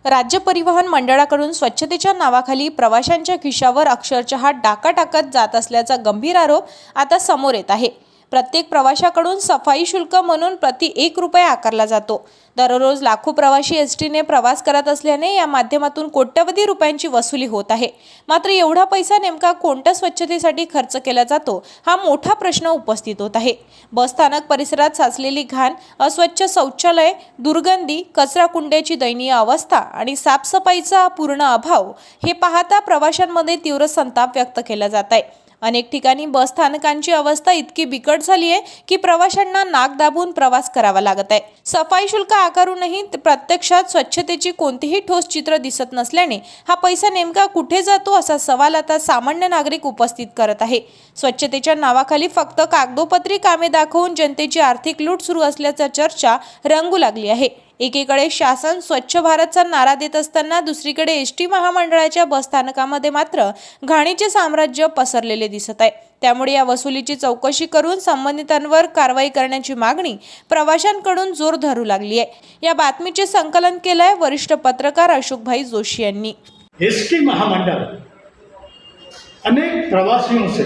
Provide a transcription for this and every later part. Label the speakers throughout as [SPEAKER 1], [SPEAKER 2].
[SPEAKER 1] राज्य परिवहन मंडळाकडून स्वच्छतेच्या नावाखाली प्रवाशांच्या खिशावर अक्षरशः डाका टाकत जात असल्याचा गंभीर आरोप आता समोर येत आहे। प्रत्येक प्रवाशाकडून सफाई शुल्क म्हणून प्रति 1 रुपया आकारला जातो। दररोज लाखो प्रवासी एसटीने प्रवास करत असल्याने या माध्यमातून कोट्यवधी रुपयांची वसुली होत आहे। मात्र एवढा पैसा नेमका कोणत्या स्वच्छतेसाठी खर्च केला जातो हा मोठा प्रश्न उपस्थित होत आहे। बस स्थानक परिसरात साचलेली घाण, अस्वच्छ शौचालय, दुर्गंधी, कचरा कुंड्याची दयनीय अवस्था आणि साफसफाईचा पूर्ण अभाव हे पाहता प्रवाशांमध्ये तीव्र संताप व्यक्त केला जात आहे। अनेक ठिकाणी बस स्थानकांची अवस्था इतकी बिकट झाली आहे की प्रवाशांना नाक दाबून प्रवास करावा लागत आहे। सफाई शुल्क आकारूनही प्रत्यक्षात स्वच्छतेची कोणतीही ठोस चित्र दिसत नसल्याने हा पैसा नेमका कुठे जातो असा सवाल आता सामान्य नागरिक उपस्थित करत आहे। स्वच्छतेच्या नावाखाली फक्त कागदोपत्री कामे दाखवून जनतेची आर्थिक लूट सुरू असल्याची चर्चा रंगू लागली आहे। एकीकडे शासन स्वच्छ भारतचा नारा देत असताना दुसरीकडे एसटी महामंडळाच्या बसस्थानकामध्ये मात्र घाणीचे साम्राज्य पसरलेले दिसत आहे। त्यामुळे या वसुलीची चौकशी करून संबंधितांवर कारवाई करण्याची मागणी प्रवाशांकडून जोर धरू लागली आहे। या बातमीचे संकलन केलंय वरिष्ठ पत्रकार अशोकभाई जोशी यांनी।
[SPEAKER 2] एसटी महामंडल अनेक प्रवासियों से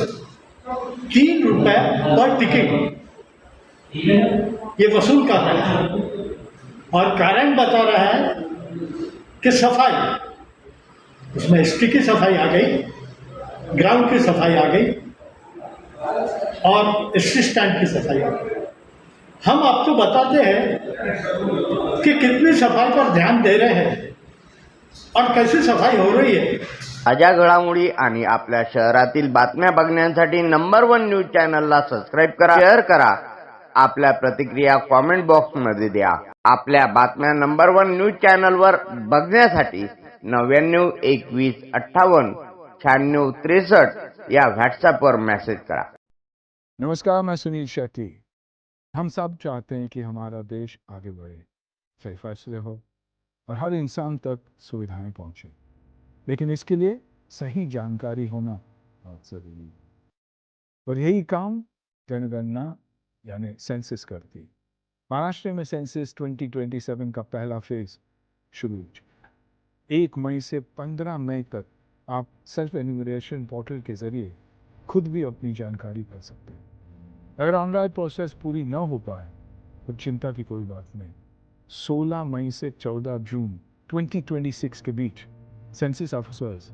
[SPEAKER 2] 3 रुपए पर टिकट ये वसूल कर रहा है और कारण बता रहा है कि सफाई, उसमें एसटी की सफाई आ गई, ग्राउंड की सफाई आ गई और एसटी स्टैंड की सफाई आ गई। हम आपको बताते हैं कि कितनी सफाई पर ध्यान दे रहे हैं और कैसी सफाई हो रही है।
[SPEAKER 3] ताज्या घडामोडी आणि आपल्या शहरातील बातम्या बघण्यासाठी नंबर 1 न्यूज चॅनलला सबस्क्राइब करा, शेअर करा, आपल्या प्रतिक्रिया कमेंट बॉक्स मध्ये द्या। आपल्या बातम्या नंबर 1 न्यूज चॅनलवर बघण्यासाठी 99 21 58 96 63 या व्हाट्सएप पर मैसेज करा।
[SPEAKER 4] नमस्कार, मैं सुनील शेट्टी। हम सब चाहते हैं कि हमारा देश आगे बढ़े, सही फैसले हो और हर इंसान तक सुविधाएं पहुंचे, लेकिन इसके लिए सही जानकारी होना बहुत जरूरी है और यही काम जनगणना यानी सेंसस करती है। महाराष्ट्र में सेंसस 2027 का पहला फेज शुरू हो चुका है। 1 मई से 15 मई तक आप सेल्फ एन्यूमरेशन पोर्टल के जरिए खुद भी अपनी जानकारी कर सकते हैं। अगर ऑनलाइन प्रोसेस पूरी न हो पाए तो चिंता की कोई बात नहीं। 16 मई से 14 जून 2026 के बीच सेंसस ऑफिसर्स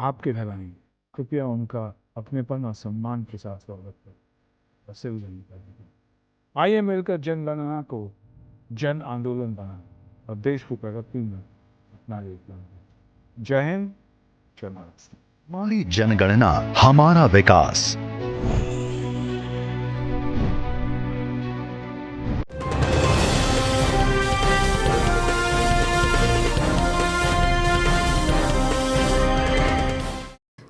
[SPEAKER 4] आपके घर आएंगे। कृपया उनका अपनेपन और सम्मान के साथ स्वागत करें। आइए मिलकर जनगणना को जन आंदोलन बनाएं और देश को प्रगति में अपना योगदान दें। जय हिंद, जय भारत।
[SPEAKER 5] हमारी जनगणना हमारा विकास।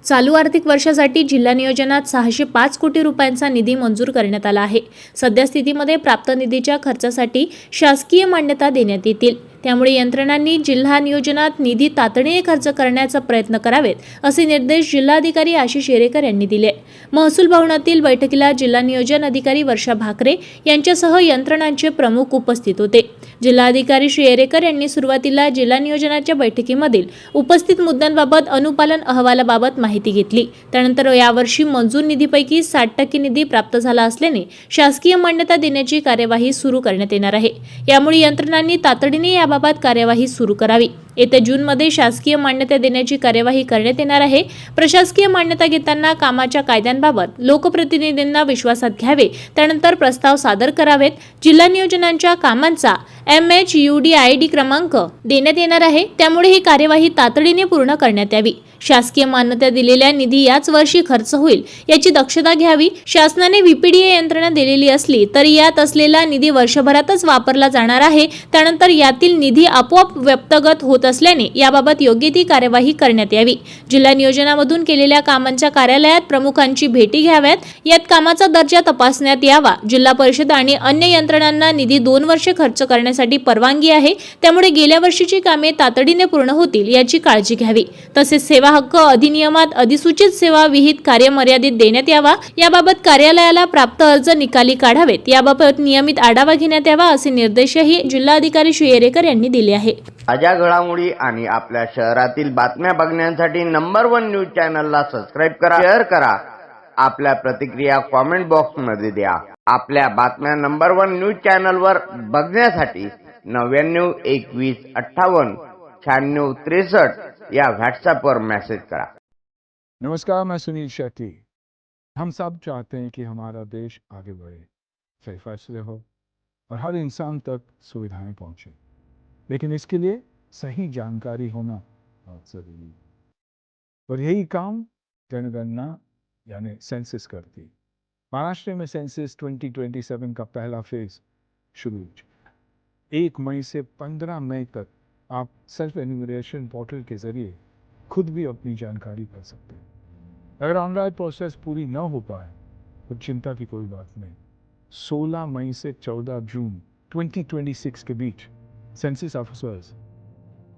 [SPEAKER 6] चालू आर्थिक वर्षासाठी जिल्हा नियोजनात 605 कोटी रुपयांचा निधी मंजूर करण्यात आला आहे। सध्या स्थितीमध्ये प्राप्त निधीच्या खर्चासाठी शासकीय मान्यता देण्यात येतील। त्यामुळे यंत्रणांनी जिल्हा नियोजनात निधी तातडीने खर्च करण्याचा प्रयत्न करावेत असे निर्देश जिल्हाधिकारी आशिष येरेकर यांनी दिले। महसूल भवनातील बैठकीला जिल्हा नियोजन अधिकारी वर्षा भाकरे यांच्यासह यंत्रणांचे प्रमुख उपस्थित होते। जिल्हाधिकारी श्री येरेकर यांनी सुरुवातीला जिल्हा नियोजनाच्या बैठकीमधील उपस्थित मुद्द्यांबाबत अनुपालन अहवालाबाबत माहिती घेतली। त्यानंतर यावर्षी मंजूर निधीपैकी 60% निधी प्राप्त झाला असल्याने शासकीय मान्यता देण्याची कार्यवाही सुरू करण्यात येणार आहे। यामुळे यंत्रणांनी तातडीने याबाबत कार्यवाही सुरू करावी। येत्या जूनमध्ये शासकीय मान्यता देण्याची कार्यवाही करण्यात येणार आहे। प्रशासकीय मान्यता घेताना कामाच्या कायद्यांबाबत लोकप्रतिनिधींना विश्वासात घ्यावे, त्यानंतर प्रस्ताव सादर करावेत। जिल्हा नियोजनांच्या कामांचा MHUDID क्रमांक देण्यात येणार आहे, त्यामुळे ही कार्यवाही तातडीने पूर्ण करण्यात यावी। शासकीय मान्यता दिलेल्या निधी याच वर्षी खर्च होईल याची दक्षता घ्यावी। शासनाने VPDA यंत्रणा दिलेली असली तरी यात असलेला निधी वर्षभरातच वापरला जाणार आहे। त्यानंतर यातील निधी आपोआप व्यक्तगत होत असल्याने याबाबत योग्य ती कार्यवाही करण्यात यावी। जिल्हा नियोजनामधून केलेल्या कामांच्या कार्यालयात प्रमुखांची भेटी घ्याव्यात। यात कामाचा दर्जा तपासण्यात यावा। जिल्हा परिषद आणि अन्य यंत्रणांना निधी 2 वर्षे खर्च करण्यासाठी परवानगी आहे, त्यामुळे गेल्या वर्षीची कामे तातडीने पूर्ण होतील याची काळजी घ्यावी। तसेच सेवा हक्क अधिनियमात अधिसूचित सेवा विहित कार्य मर्यादित देण्यात यावा, याबाबत कार्यालयाला प्राप्त अर्ज निकाली काढावेत, याबाबत नियमित आढावा घेण्यात यावा असे निर्देशही जिल्हाधिकारी श्री येरेकर यांनी दिले आहे.
[SPEAKER 3] ताज्या घडामोडी आणि आपल्या शहरातील बातम्या बघण्यासाठी नंबर 1 न्यूज चॅनलला सबस्क्राईब करा, शेअर करा. आपल्या प्रतिक्रिया कॉमेंट बॉक्स मध्ये द्या. आपल्या बातम्या नंबर 1 न्यूज चॅनलवर बघण्यासाठी 99 21 58 96 63 या व्हॉट्सएपवर मैसेज करा.
[SPEAKER 4] नमस्कार, मैं सुनील शेट्टी. हम सब चाहते हैं कि हमारा देश आगे बढ़े, सही फैसले हो और हर इंसान तक सुविधाएं पहुंचे, लेकिन इसके लिए सही जानकारी होना बहुत जरूरी है. और यही काम जनगणना यानी सेंसस करती है. महाराष्ट्र में सेंसस 2027 का पहला फेज शुरू हो चुका है. 1 मई से 15 मई तक आप सेल्फ एन्यूमरेशन पोर्टल के जरिए खुद भी अपनी जानकारी कर सकते हैं. अगर ऑनलाइन प्रोसेस पूरी न हो पाए तो चिंता की कोई बात नहीं. 16 मई से 14 जून 2026 के बीच सेंसस ऑफिसर्स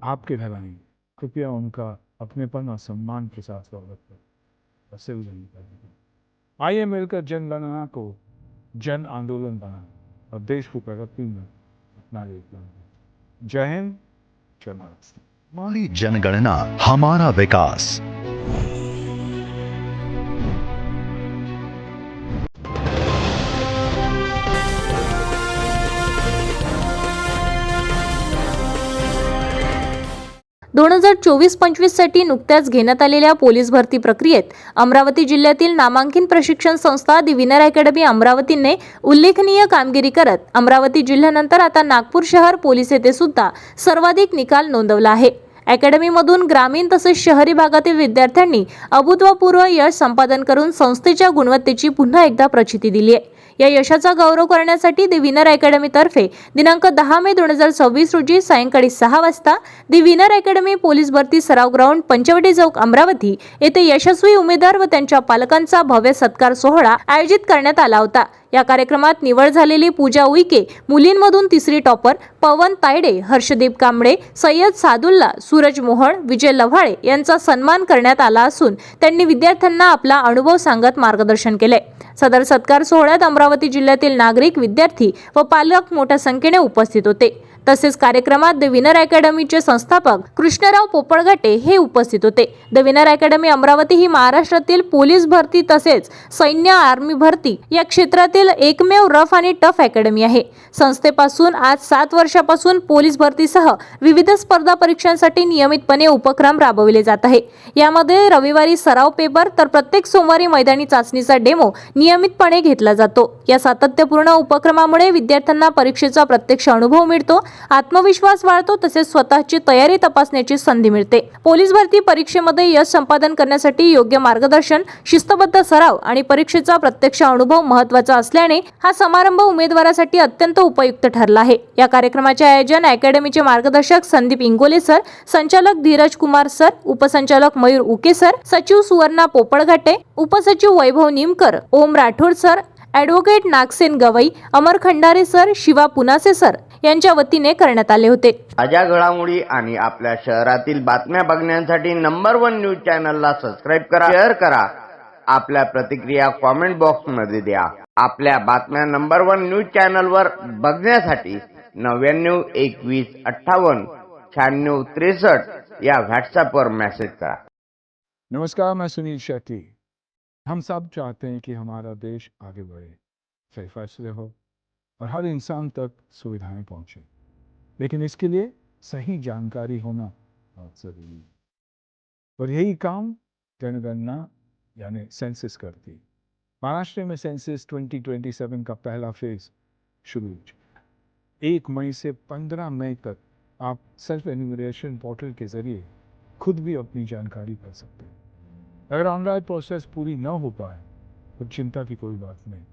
[SPEAKER 4] आपके घर आएंगे. कृपया उनका अपनेपन और सम्मान के साथ स्वागत करें. आइए मिलकर जनगणना को जन आंदोलन बनाएं और देश को प्रगति में अपना योगदान दें. जय हिंद, जय भारत.
[SPEAKER 5] हमारी जनगणना हमारा विकास.
[SPEAKER 6] दोन 2024-25 साठी नुकत्याच घेण्यात आलेल्या पोलीस भरती प्रक्रियेत अमरावती जिल्ह्यातील नामांकित प्रशिक्षण संस्था दि विनर अकॅडमी अमरावतीने उल्लेखनीय कामगिरी करत अमरावती जिल्ह्यानंतर आता नागपूर शहर पोलीस येथे सुद्धा सर्वाधिक निकाल नोंदवला आहे. अकॅडमीमधून ग्रामीण तसेच शहरी भागातील विद्यार्थ्यांनी अभूतपूर्व यश संपादन करून संस्थेच्या गुणवत्तेची पुन्हा एकदा प्रचिती दिली आहे. या यशाचा गौरव करण्यासाठी दि विनर अकॅडमीतर्फे दिनांक 10 मे 2026 रोजी सायंकाळी 6 वाजता दि विनर अकॅडमी पोलीस भरती सराव ग्राउंड पंचवटी चौक अमरावती येथे यशस्वी उमेदवार व त्यांच्या पालकांचा भव्य सत्कार सोहळा आयोजित करण्यात आला होता. या कार्यक्रमात निवड झालेली पूजा उईके मुलींमधून 3री टॉपर, पवन तायडे, हर्षदीप कांबळे, सय्यद सादुल्ला, सूरज मोहन, विजय लव्हाळे यांचा सन्मान करण्यात आला असून त्यांनी विद्यार्थ्यांना आपला अनुभव सांगत मार्गदर्शन केले. सदर सत्कार सोहळ्यात अमरावती जिल्ह्यातील नागरिक, विद्यार्थी व पालक मोठ्या संख्येने उपस्थित होते. तसेच कार्यक्रमात द विनर अकॅडमीचे संस्थापक कृष्णराव पोपळगटे हे उपस्थित होते. द विनर अकॅडमी अमरावती ही महाराष्ट्रातील पोलीस भरती तसेच सैन्य, आर्मी भरती या क्षेत्रातील एकमेव रफ आणि टफ अकॅडमी आहे. संस्थेपासून आज 7 वर्षापासून पोलीस भरतीसह विविध स्पर्धा परीक्षांसाठी नियमितपणे उपक्रम राबविले जात आहे. यामध्ये रविवारी सराव पेपर तर प्रत्येक सोमवारी मैदानी चाचणीचा डेमो नियमितपणे घेतला जातो. या सातत्यपूर्ण उपक्रमामुळे विद्यार्थ्यांना परीक्षेचा प्रत्यक्ष अनुभव मिळतो, आत्मविश्वास वाढतो तसेच स्वतःची तयारी तपासण्याची संधी मिळते. पोलीस भरती परीक्षेमध्ये यश संपादन करण्यासाठी योग्य मार्गदर्शन, शिस्तबद्ध सराव आणि परीक्षेचा प्रत्यक्ष अनुभव महत्त्वाचा असल्याने हा समारंभ उमेदवारासाठी अत्यंत उपयुक्त ठरला आहे. या कार्यक्रमाचे आयोजन अकॅडमीचे मार्गदर्शक संदीप इंगोले सर, संचालक धीरज कुमार सर, उपसंचालक मयूर उके सर, सचिव सुवर्णा पोपळघाटे, उपसचिव वैभव निमकर, ओम राठोड सर, ॲडव्होकेट नागसेन गवई, अमर खंडारे सर, शिवा पुनासे सर यांच्या वतीने करण्यात आले होते.
[SPEAKER 3] ताज्या घडामोडी आणि आपल्या शहरातील बातम्या बघण्यासाठी नंबर 1 न्यूज चॅनलला सबस्क्राईब करा, शेअर करा. आपल्या प्रतिक्रिया कॉमेंट बॉक्स मध्ये द्या. आपल्या बातम्या नंबर 1 न्यूज चॅनलवर बघण्यासाठी 99 21 58 96 63 या व्हॉट्सएपवर मैसेज करा.
[SPEAKER 4] नमस्कार, मैं सुनील शेट्टी. हम सब चाहते हैं कि हमारा देश आगे बढ़े, सही फैसले हो और हर इंसान तक सुविधाएं पहुंचे, लेकिन इसके लिए सही जानकारी होना बहुत जरूरी है. और यही काम जनगणना यानी सेंसस करती है. महाराष्ट्र में सेंसस 2027 का पहला फेज शुरू हो चुका है. 1 मई से 15 मई तक आप सेल्फ एन्यूमरेशन पोर्टल के जरिए खुद भी अपनी जानकारी कर सकते हैं. अगर ऑनलाइन प्रोसेस पूरी न हो पाए तो चिंता की कोई बात नहीं.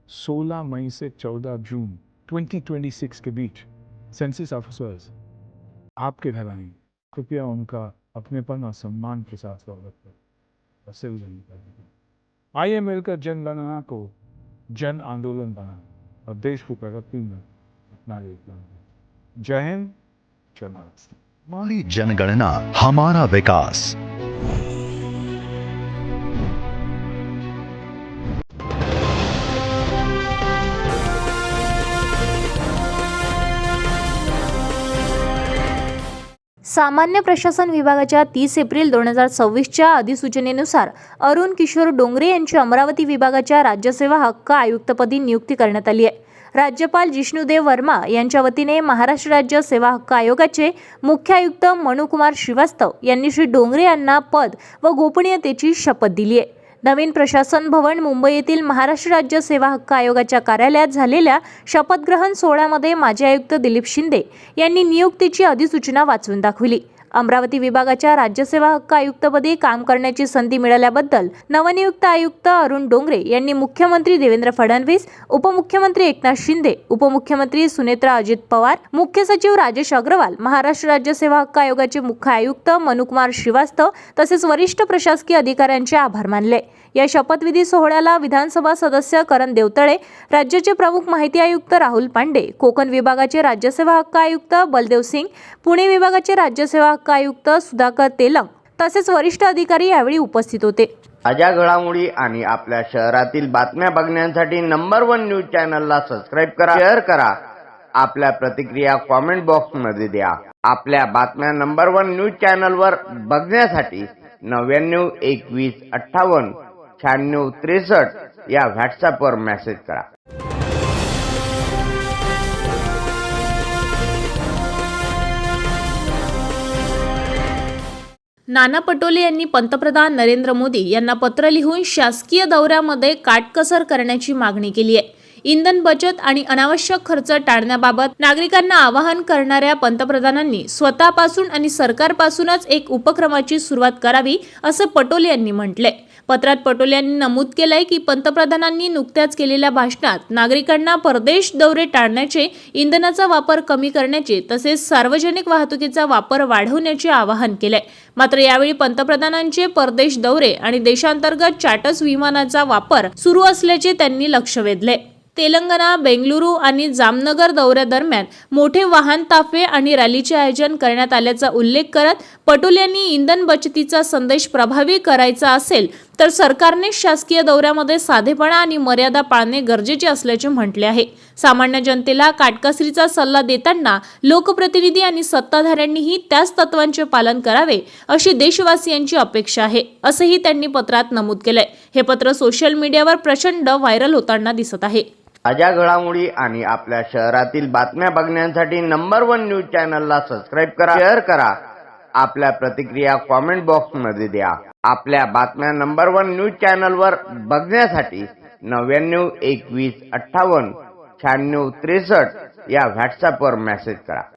[SPEAKER 4] 16 मई से 14 जून 2026 के बीच सेंसस ऑफिसर्स आपके घर आएंगे. कृपया उनका अपनेपन और सम्मान के साथ स्वागत करें. आइए मिलकर जनगणना को जन आंदोलन बनाएं और देश को प्रगति में अपना योगदान दें. जय हिंद, जय भारत.
[SPEAKER 5] हमारी जनगणना हमारा विकास.
[SPEAKER 6] सामान्य प्रशासन विभागाच्या 30 एप्रिल 2026च्या अधिसूचनेनुसार अरुण किशोर डोंगरे यांची अमरावती विभागाच्या राज्यसेवा हक्क आयुक्तपदी नियुक्ती करण्यात आली आहे. राज्यपाल जिष्णुदेव वर्मा यांच्या वतीने महाराष्ट्र राज्य सेवा हक्क आयोगाचे मुख्य आयुक्त मनुकुमार श्रीवास्तव यांनी श्री डोंगरे यांना पद व गोपनीयतेची शपथ दिली आहे. नवीन प्रशासन भवन मुंबई येथील महाराष्ट्र राज्य सेवा हक्क आयोगाच्या कार्यालयात झालेल्या शपथग्रहण सोहळ्यामध्ये माजी आयुक्त दिलीप शिंदे यांनी नियुक्तीची अधिसूचना वाचून दाखविली. अमरावती विभागाच्या राज्यसेवा हक्क आयुक्तपदी काम करण्याची संधी मिळाल्याबद्दल नवनियुक्त आयुक्त अरुण डोंगरे यांनी मुख्यमंत्री देवेंद्र फडणवीस, उपमुख्यमंत्री एकनाथ शिंदे, उपमुख्यमंत्री सुनेत्रा अजित पवार, मुख्य सचिव राजेश अग्रवाल, महाराष्ट्र राज्य सेवा हक्क आयोगाचे मुख्य आयुक्त मनुकुमार श्रीवास्तव तसेच वरिष्ठ प्रशासकीय अधिकाऱ्यांचे आभार मानले. या शपथविधी सोहळ्याला विधानसभा सदस्य करण देवतळे, राज्याचे प्रमुख माहिती आयुक्त राहुल पांडे, कोकण विभागाचे राज्यसेवा हक्क आयुक्त बलदेव सिंग, पुणे विभागाचे राज्यसेवा हक्क आयुक्त सुधाकर तेलंग तसेच वरिष्ठ अधिकारी यावेळी उपस्थित होते.
[SPEAKER 3] ताज्या घडामोडी आणि आपल्या शहरातील बातम्या बघण्यासाठी नंबर 1 न्यूज चॅनलला सबस्क्राईब करा, शेअर करा. आपल्या प्रतिक्रिया कॉमेंट बॉक्समध्ये द्या. आपल्या बातम्या नंबर 1 न्यूज चॅनलवर बघण्यासाठी 99 21 58 96 63 या व्हॉट्सअपवर मेसेज करा.
[SPEAKER 6] नाना पटोले यांनी पंतप्रधान नरेंद्र मोदी यांना पत्र लिहून शासकीय दौऱ्यामध्ये काटकसर करण्याची मागणी केली आहे. इंधन बचत आणि अनावश्यक खर्च टाळण्याबाबत नागरिकांना आवाहन करणाऱ्या पंतप्रधानांनी स्वतःपासून आणि सरकारपासूनच एक उपक्रमाची सुरुवात करावी असं पटोले यांनी म्हटलंय. पत्रात पटोले यांनी नमूद केलंय की पंतप्रधानांनी नुकत्याच केलेल्या भाषणात नागरिकांना परदेश दौरे टाळण्याचे, इंधनाचा वापर कमी करण्याचे तसेच सार्वजनिक वाहतुकीचा वापर वाढवण्याचे आवाहन केलंय. मात्र यावेळी पंतप्रधानांचे परदेश दौरे आणि देशांतर्गत चार्टर्स विमानाचा वापर सुरू असल्याचे त्यांनी लक्ष वेधले. तेलंगणा, बेंगलुरू आणि जामनगर दौऱ्यादरम्यान मोठे वाहन ताफे आणि रॅलीचे आयोजन करण्यात आल्याचा उल्लेख करत पटोले यांनी इंधन बचतीचा संदेश प्रभावी करायचा असेल तर सरकारने शासकीय दौऱ्यामध्ये साधेपणा आणि मर्यादा पाळणे गरजेचे असल्याचे म्हटले आहे. सामान्य जनतेला काटकसरीचा सल्ला देताना लोकप्रतिनिधी आणि सत्ताधाऱ्यांनीही त्याच तत्वांचे पालन करावे अशी देशवासियांची अपेक्षा आहे, असेही त्यांनी पत्रात नमूद केलंय. हे पत्र सोशल मीडियावर प्रचंड व्हायरल होताना दिसत आहे.
[SPEAKER 3] ताज्या घडामोडी आणि आपल्या शहरातील बातम्या बघण्यासाठी नंबर 1 न्यूज चॅनलला सबस्क्राईब करा, शेअर करा. आपल्या प्रतिक्रिया कॉमेंट बॉक्समध्ये द्या. आपल्या बातम्या नंबर 1 न्यूज चॅनलवर बघण्यासाठी 99 21 58 96 63 या व्हॉट्सअपवर मेसेज करा.